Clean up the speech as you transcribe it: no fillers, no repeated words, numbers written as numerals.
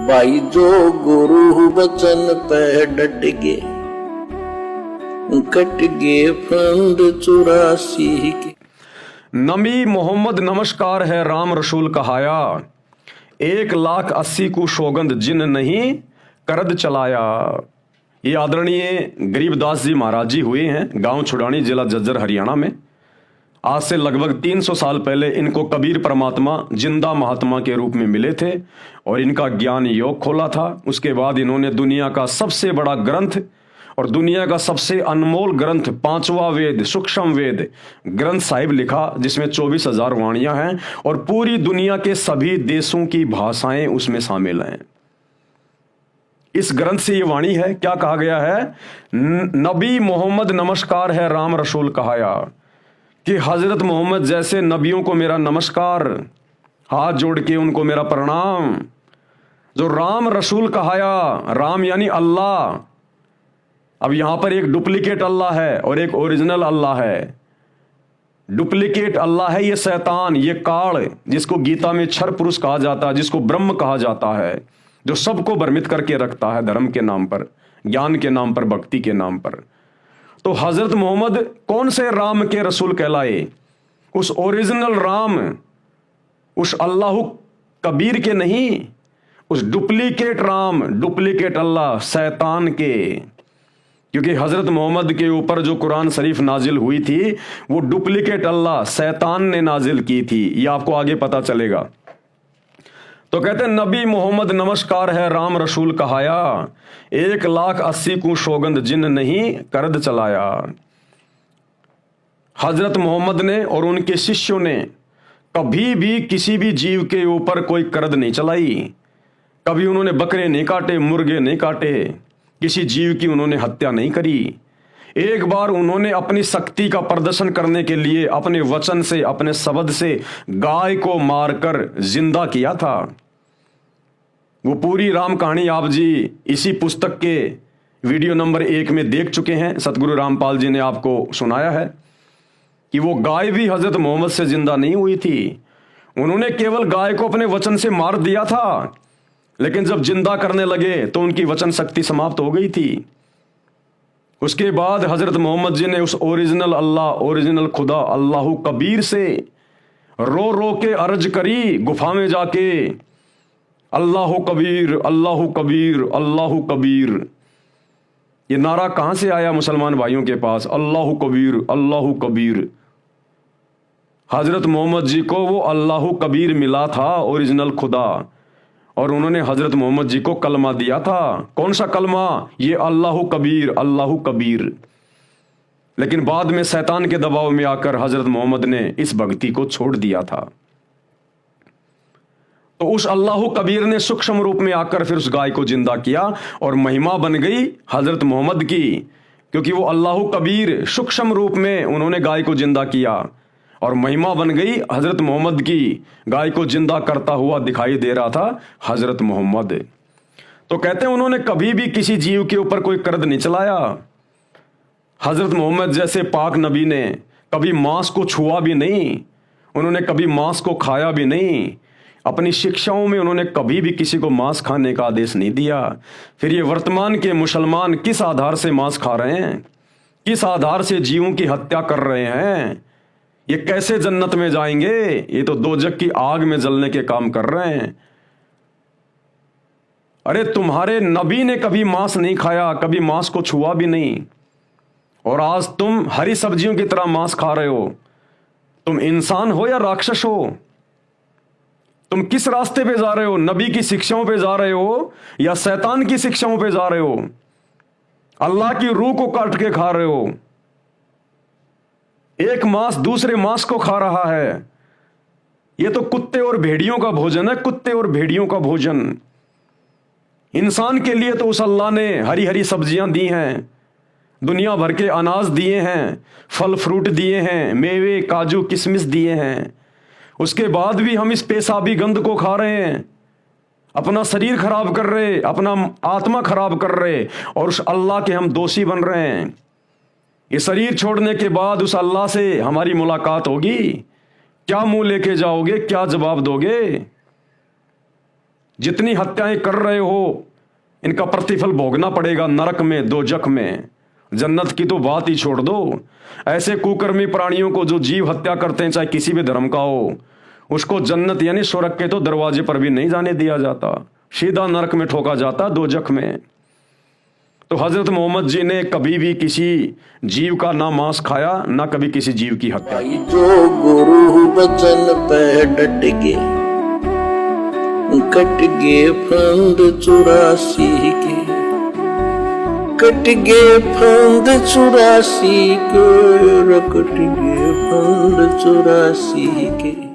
भाई जो गुरु बचन पे डट गे, कट गे फंद 84 के। नबी मोहम्मद नमस्कार है राम रसूल कहाया, 1,80,000 को सौगंध जिन नहीं करद चलाया। ये आदरणीय गरीबदास जी महाराज जी हुए हैं, गांव छुड़ानी, जिला झज्जर, हरियाणा में। आज से लगभग 300 साल पहले इनको कबीर परमात्मा जिंदा महात्मा के रूप में मिले थे और इनका ज्ञान योग खोला था। उसके बाद इन्होंने दुनिया का सबसे बड़ा ग्रंथ और दुनिया का सबसे अनमोल ग्रंथ, 5वां वेद, सूक्ष्म वेद ग्रंथ साहिब लिखा, जिसमें 24,000 वाणियां हैं और पूरी दुनिया के सभी देशों की भाषाएं उसमें शामिल हैं। इस ग्रंथ से ये वाणी है, क्या कहा गया है? नबी मोहम्मद नमस्कार है राम रसूल कहाया, कि हजरत मोहम्मद जैसे नबियों को मेरा नमस्कार, हाथ जोड़ के उनको मेरा प्रणाम। जो राम रसूल कहाया, राम यानी अल्लाह। अब यहां पर एक डुप्लीकेट अल्लाह है और एक ओरिजिनल अल्लाह है। डुप्लीकेट अल्लाह है ये शैतान, ये काल, जिसको गीता में क्षर पुरुष कहा जाता है, जिसको ब्रह्म कहा जाता है, जो सबको भ्रमित करके रखता है धर्म के नाम पर, ज्ञान के नाम पर, भक्ति के नाम पर। तो हजरत मोहम्मद कौन से राम के रसूल कहलाए? उस ओरिजिनल राम, उस अल्लाह कबीर के नहीं, उस डुप्लीकेट राम, डुप्लीकेट अल्लाह, शैतान के। क्योंकि हजरत मोहम्मद के ऊपर जो कुरान शरीफ नाजिल हुई थी वो डुप्लीकेट अल्लाह, शैतान ने नाजिल की थी। ये आपको आगे पता चलेगा। तो कहते हैं नबी मोहम्मद नमस्कार है राम रसूल कहाया, 1,80,000 को सौगंध जिन नहीं करद चलाया। हजरत मोहम्मद ने और उनके शिष्यों ने कभी भी किसी भी जीव के ऊपर कोई करद नहीं चलाई। कभी उन्होंने बकरे नहीं काटे, मुर्गे नहीं काटे, किसी जीव की उन्होंने हत्या नहीं करी। एक बार उन्होंने अपनी शक्ति का प्रदर्शन करने के लिए अपने वचन से, अपने शब्द से गाय को मारकर जिंदा किया था। वो पूरी राम कहानी आप जी इसी पुस्तक के वीडियो नंबर 1 में देख चुके हैं। सतगुरु रामपाल जी ने आपको सुनाया है कि वो गाय भी हजरत मोहम्मद से जिंदा नहीं हुई थी। उन्होंने केवल गाय को अपने वचन से मार दिया था, लेकिन जब जिंदा करने लगे तो उनकी वचन शक्ति समाप्त हो गई थी। उसके बाद हजरत मोहम्मद जी ने उस ओरिजिनल अल्लाह, ओरिजिनल खुदा अल्लाह कबीर से रो रो के अर्ज करी गुफा में जाके, अल्लाह कबीर, अल्लाह कबीर, अल्लाह कबीर। ये नारा कहां से आया मुसलमान भाइयों के पास? अल्लाह कबीर, अल्लाह कबीर। हजरत मोहम्मद जी को वो अल्लाह कबीर मिला था, ओरिजिनल खुदा, और उन्होंने हजरत मोहम्मद जी को कलमा दिया था। कौन सा कलमा? ये अल्लाह कबीर, अल्लाह कबीर। लेकिन बाद में शैतान के दबाव में आकर हजरत मोहम्मद ने इस भक्ति को छोड़ दिया था। तो उस अल्लाह कबीर ने सूक्ष्म रूप में आकर फिर उस गाय को जिंदा किया और महिमा बन गई हजरत मोहम्मद की, क्योंकि वो अल्लाह कबीर सूक्ष्म रूप में उन्होंने गाय को जिंदा किया और महिमा बन गई हजरत मोहम्मद की। गाय को जिंदा करता हुआ दिखाई दे रहा था हजरत मोहम्मद। तो कहते हैं उन्होंने कभी भी किसी जीव के ऊपर कोई करद नहीं चलाया। हजरत मोहम्मद जैसे पाक नबी ने कभी मांस को छुआ भी नहीं, उन्होंने कभी मांस को खाया भी नहीं। अपनी शिक्षाओं में उन्होंने कभी भी किसी को मांस खाने का आदेश नहीं दिया। फिर ये वर्तमान के मुसलमान किस आधार से मांस खा रहे हैं? किस आधार से जीवों की हत्या कर रहे हैं? ये कैसे जन्नत में जाएंगे? ये तो दोजख की आग में जलने के काम कर रहे हैं। अरे तुम्हारे नबी ने कभी मांस नहीं खाया, कभी मांस को छुआ भी नहीं, और आज तुम हरी सब्जियों की तरह मांस खा रहे हो। तुम इंसान हो या राक्षस हो? तुम किस रास्ते पे जा रहे हो? नबी की शिक्षाओं पे जा रहे हो या शैतान की शिक्षाओं पे जा रहे हो? अल्लाह की रूह को काट के खा रहे हो। एक मांस दूसरे मांस को खा रहा है। यह तो कुत्ते और भेड़ियों का भोजन है, कुत्ते और भेड़ियों का भोजन। इंसान के लिए तो उस अल्लाह ने हरी हरी सब्जियां दी हैं, दुनिया भर के अनाज दिए हैं, फल फ्रूट दिए हैं, मेवे काजू किशमिश दिए हैं। उसके बाद भी हम इस पेशाबी गंद को खा रहे हैं, अपना शरीर खराब कर रहे, अपना आत्मा खराब कर रहे, और उस अल्लाह के हम दोषी बन रहे हैं। ये शरीर छोड़ने के बाद उस अल्लाह से हमारी मुलाकात होगी, क्या मुंह लेके जाओगे, क्या जवाब दोगे? जितनी हत्याएं कर रहे हो इनका प्रतिफल भोगना पड़ेगा नरक में, दोजख में। जन्नत की तो बात ही छोड़ दो। ऐसे कुकर्मी प्राणियों को जो जीव हत्या करते हैं, चाहे किसी भी धर्म का हो, उसको जन्नत यानी स्वर्ग के तो दरवाजे पर भी नहीं जाने दिया जाता, सीधा नरक में ठोका जाता, दोजख में। तो हजरत मोहम्मद जी ने कभी भी किसी जीव का ना मांस खाया, ना कभी किसी जीव की हत्या। जो गुरु बचन पे डट गे, कट गे फंद 84 के, कट गे फंद 84 के, कट गे फंद 84 के।